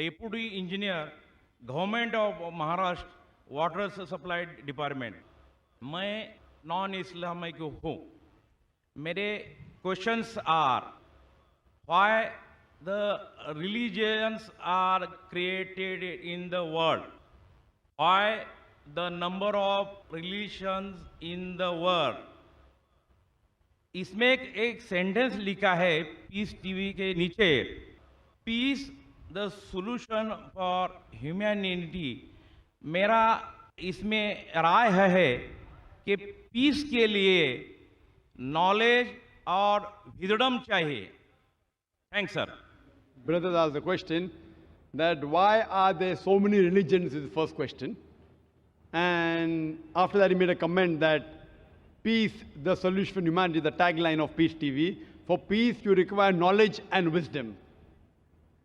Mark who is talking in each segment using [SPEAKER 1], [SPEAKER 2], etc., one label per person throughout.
[SPEAKER 1] Deputy Engineer, Government of Maharashtra, Water Supply Department. मैं non Islamic हूँ. मेरे questions are why the religions are created in the world, why the number of religions in the world. इसमें एक sentence लिखा है Peace TV के नीचे, peace the solution for humanity. मेरा इसमें राय है कि पीस के लिए नॉलेज और विजडम चाहिए. Thanks sir.
[SPEAKER 2] Brothers asked the question that why are there so many religions is the first question. And after that he made a comment that peace, the solution for humanity, the tagline of Peace TV. For peace you require knowledge and wisdom.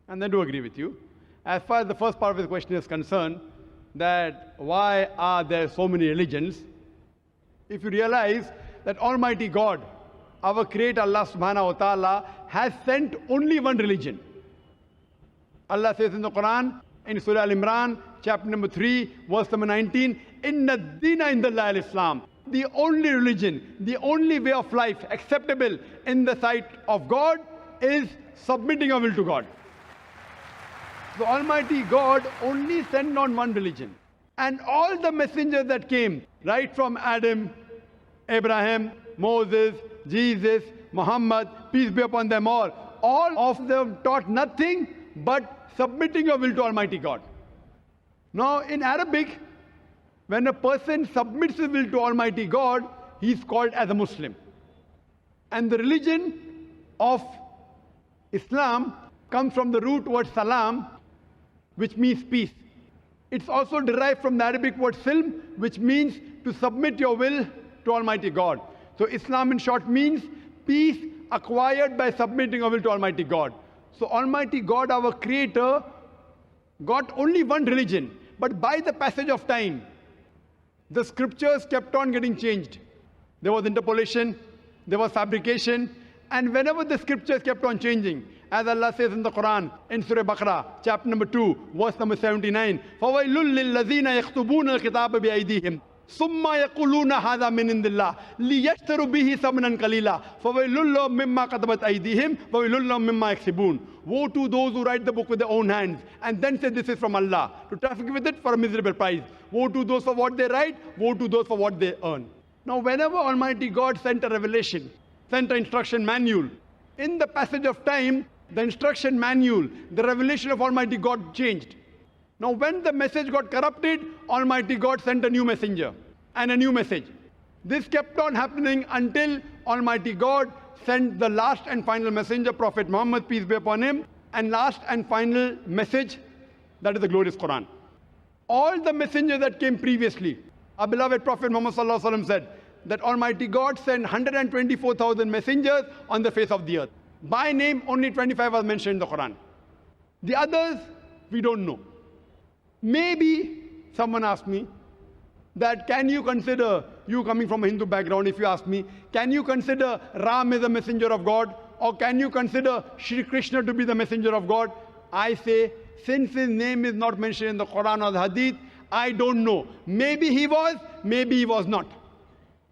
[SPEAKER 2] And I do agree with you. As far as the first part of his question is concerned, that why are there so many religions? If you realize that Almighty God, our Creator Allah subhanahu wa ta'ala, has sent only one religion. Allah says in the Quran, in Surah Al-Imran, chapter number 3, verse number 19, Inna Deena Indallahi al-Islam. The only religion, the only way of life acceptable in the sight of God is submitting our will to God. The Almighty God only sent on one religion. And all the messengers that came, right from Adam, Abraham, Moses, Jesus, Muhammad, peace be upon them all of them taught nothing but submitting your will to Almighty God. Now in Arabic, when a person submits his will to Almighty God, he is called as a Muslim. And the religion of Islam comes from the root word salam, which means peace. It's also derived from the Arabic word silm, which means to submit your will to Almighty God. So Islam in short means peace acquired by submitting our will to Almighty God. So Almighty God, our Creator, got only one religion. But by the passage of time, the scriptures kept on getting changed. There was interpolation, there was fabrication, and whenever the scriptures kept on changing, as Allah says in the Quran, in Surah Baqarah, chapter number 2, verse number 79, فَوَيْلٌ لِلَّذِينَ يَكْتُبُونَ الْكِتَابَ بِأَيْدِيهِمْ ثُمَّ يَقُولُونَ هَذَا مِنْ عِنْدِ اللَّهِ لِيَشْتَرُوا بِهِ ثَمَنًا قَلِيلًا فَوَيْلٌ لَهُم مِّمَّا كَتَبَتْ أَيْدِيهِمْ وَوَيْلٌ لَهُم مِّمَّا يَكْسِبُونَ. Woe to those who write the book with their own hands and then say this is from Allah, to traffic with it for a miserable price. Woe to those for what they write, woe to those for what they earn. Now whenever Almighty God sent a revelation, sent an instruction manual, in the passage of time, the instruction manual, the revelation of Almighty God changed. Now when the message got corrupted, Almighty God sent a new messenger and a new message. This kept on happening until Almighty God sent the last and final messenger, Prophet Muhammad, peace be upon him, and last and final message, that is the glorious Quran. All the messengers that came previously, our beloved Prophet Muhammad sallallahu alaihi wasallam said that Almighty God sent 124,000 messengers on the face of the earth. By name, only 25 are mentioned in the Quran. The others, we don't know. Maybe someone asked me that can you consider, you coming from a Hindu background, if you ask me, can you consider Ram as a messenger of God? Or can you consider Shri Krishna to be the messenger of God? I say, since his name is not mentioned in the Quran or the Hadith, I don't know. Maybe he was, maybe he was not.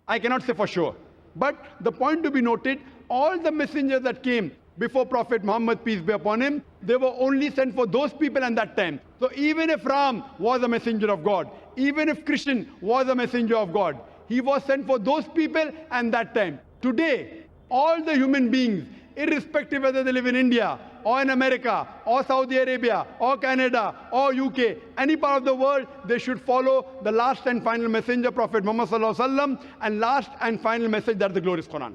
[SPEAKER 2] I cannot say for sure. But the point to be noted, all the messengers that came before Prophet Muhammad, peace be upon him, they were only sent for those people at that time. So even if Ram was a messenger of God, even if Krishna was a messenger of God, he was sent for those people at that time. Today, all the human beings, irrespective whether they live in India, or in America, or Saudi Arabia, or Canada, or UK, any part of the world, they should follow the last and final messenger, Prophet Muhammad sallallahu alaihi wasallam, and last and final message, that is the glorious Quran.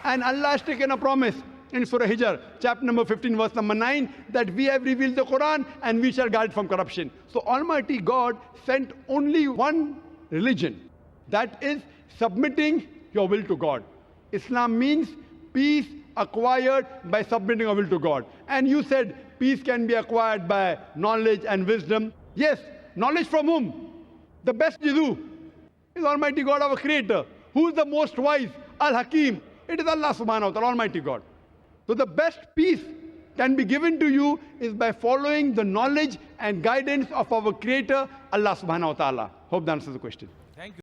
[SPEAKER 2] And Allah has taken a promise in Surah Hijr, chapter number 15, verse number 9, that we have revealed the Quran and we shall guard it from corruption. So Almighty God sent only one religion, that is submitting your will to God. Islam means peace acquired by submitting our will to God. And you said peace can be acquired by knowledge and wisdom. Yes, knowledge from whom? The best Jizu is Almighty God, our Creator. Who is the most wise? Al-Hakim. It is Allah subhanahu wa ta'ala, Almighty God. So the best peace can be given to you is by following the knowledge and guidance of our Creator, Allah subhanahu wa ta'ala. Hope that answers the question.
[SPEAKER 1] Thank you.